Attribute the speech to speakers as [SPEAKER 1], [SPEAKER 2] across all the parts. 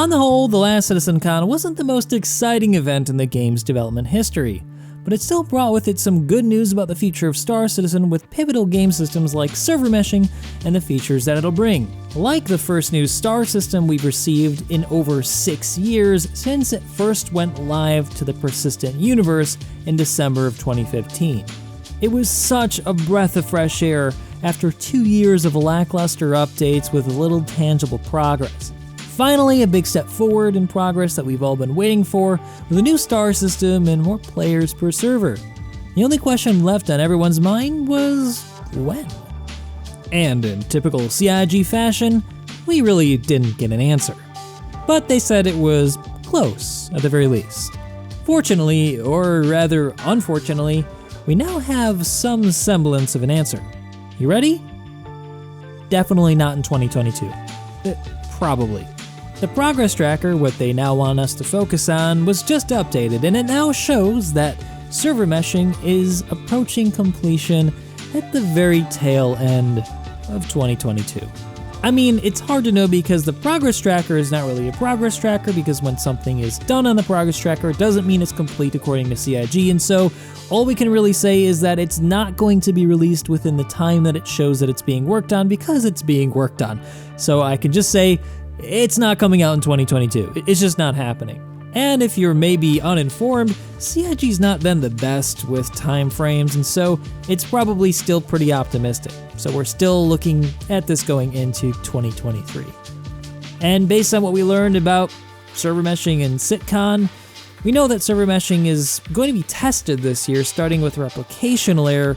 [SPEAKER 1] On the whole, the last CitizenCon wasn't the most exciting event in the game's development history, but it still brought with it some good news about the future of Star Citizen with pivotal game systems like server meshing and the features that it'll bring. Like the first new Star system we've received in over 6 years since it first went live to the Persistent universe in December of 2015. It was such a breath of fresh air after 2 years of lackluster updates with little tangible progress. Finally, a big step forward in progress that we've all been waiting for, with a new star system and more players per server. The only question left on everyone's mind was when? And in typical CIG fashion, we really didn't get an answer. But they said it was close, at the very least. Fortunately, or rather unfortunately, we now have some semblance of an answer. You ready? Definitely not in 2022. Probably. The progress tracker, what they now want us to focus on, was just updated, and it now shows that server meshing is approaching completion at the very tail end of 2022. I mean, it's hard to know because the progress tracker is not really a progress tracker, because when something is done on the progress tracker, it doesn't mean it's complete according to CIG, and so all we can really say is that it's not going to be released within the time that it shows that it's being worked on, because it's being worked on. So I can just say, it's not coming out in 2022. It's just not happening. And if you're maybe uninformed, CIG's not been the best with time frames, and so it's probably still pretty optimistic. So we're still looking at this going into 2023. And based on what we learned about server meshing and CitCon, we know that server meshing is going to be tested this year, starting with replication layer,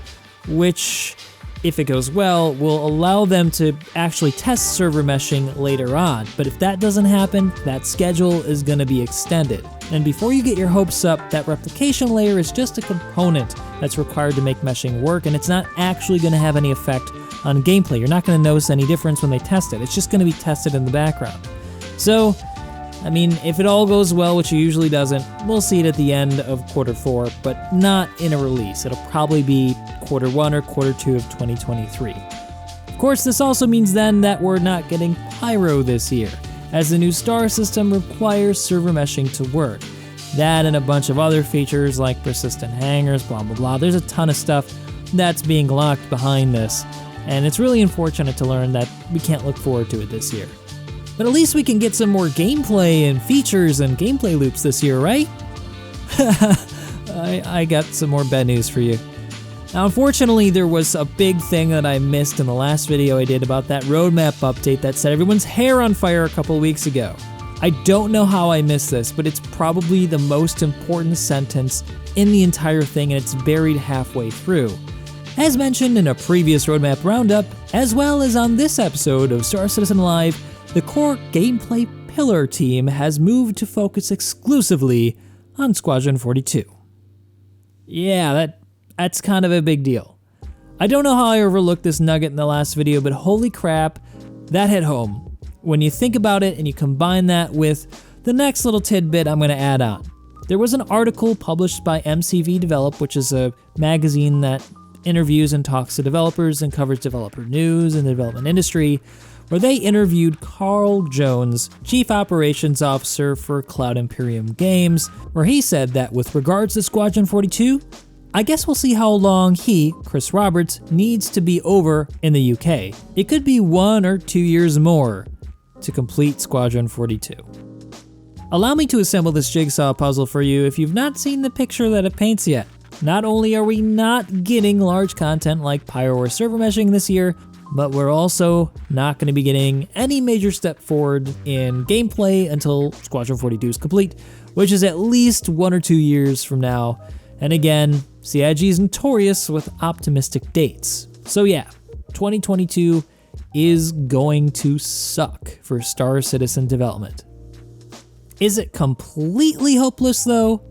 [SPEAKER 1] which, if it goes well, will allow them to actually test server meshing later on. But if that doesn't happen, that schedule is going to be extended. And before you get your hopes up, that replication layer is just a component that's required to make meshing work, and it's not actually going to have any effect on gameplay. You're not going to notice any difference when they test it. It's just going to be tested in the background. So, I mean, if it all goes well, which it usually doesn't, we'll see it at the end of Q4, but not in a release. It'll probably be Q1 or Q2 of 2023. Of course, this also means then that we're not getting Pyro this year, as the new star system requires server meshing to work. That and a bunch of other features like persistent hangers, blah blah blah. There's a ton of stuff that's being locked behind this, and it's really unfortunate to learn that we can't look forward to it this year. But at least we can get some more gameplay and features and gameplay loops this year, right? I got some more bad news for you. Now, unfortunately, there was a big thing that I missed in the last video I did about that roadmap update that set everyone's hair on fire a couple weeks ago. I don't know how I missed this, but it's probably the most important sentence in the entire thing, and it's buried halfway through. As mentioned in a previous roadmap roundup, as well as on this episode of Star Citizen Live, the core gameplay pillar team has moved to focus exclusively on Squadron 42. Yeah, that's kind of a big deal. I don't know how I overlooked this nugget in the last video, but holy crap, that hit home. When you think about it and you combine that with the next little tidbit I'm going to add on. There was an article published by MCV Develop, which is a magazine that interviews and talks to developers and covers developer news in the development industry, where they interviewed Carl Jones, Chief Operations Officer for Cloud Imperium Games, where he said that with regards to Squadron 42, I guess we'll see how long he, Chris Roberts, needs to be over in the UK. It could be 1 or 2 years more to complete Squadron 42. Allow me to assemble this jigsaw puzzle for you if you've not seen the picture that it paints yet. Not only are we not getting large content like Pyro or server meshing this year, but we're also not going to be getting any major step forward in gameplay until Squadron 42 is complete, which is at least 1 or 2 years from now. And again, CIG is notorious with optimistic dates. So yeah, 2022 is going to suck for Star Citizen development. Is it completely hopeless though?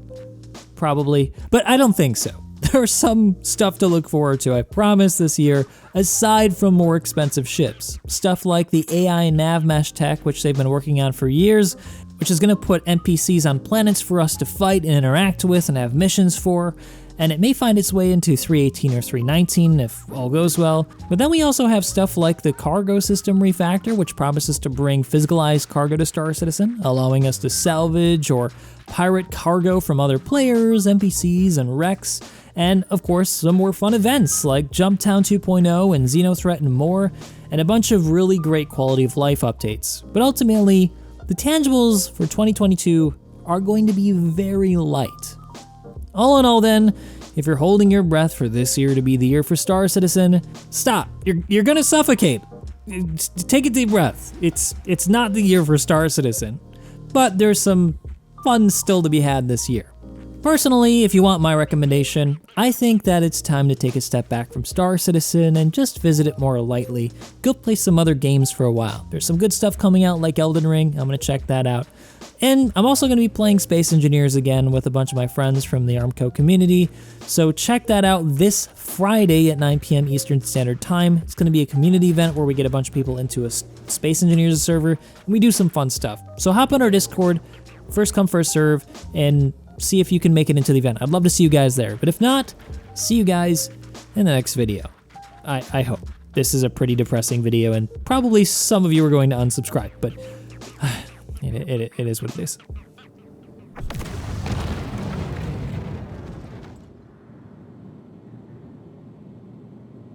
[SPEAKER 1] Probably, but I don't think so. There's some stuff to look forward to, I promise, this year, aside from more expensive ships. Stuff like the AI nav mesh tech, which they've been working on for years, which is going to put NPCs on planets for us to fight and interact with and have missions for, and it may find its way into 3.18 or 3.19 if all goes well. But then we also have stuff like the Cargo System refactor, which promises to bring physicalized cargo to Star Citizen, allowing us to salvage or pirate cargo from other players, NPCs, and wrecks. And of course, some more fun events like Jumptown 2.0 and Xenothreat and more, and a bunch of really great quality of life updates. But ultimately, the tangibles for 2022 are going to be very light. All in all then, if you're holding your breath for this year to be the year for Star Citizen, stop. You're gonna suffocate. Take a deep breath. It's not the year for Star Citizen, but there's some fun still to be had this year. Personally, if you want my recommendation, I think that it's time to take a step back from Star Citizen and just visit it more lightly. Go play some other games for a while. There's some good stuff coming out like Elden Ring, I'm gonna check that out. And I'm also gonna be playing Space Engineers again with a bunch of my friends from the Armco community, so check that out this Friday at 9 p.m. Eastern Standard Time. It's gonna be a community event where we get a bunch of people into a Space Engineers server, and we do some fun stuff. So hop on our Discord, first come, first serve, and see if you can make it into the event. I'd love to see you guys there, but if not, see you guys in the next video. I hope. This is a pretty depressing video, and probably some of you are going to unsubscribe, but it is what it is.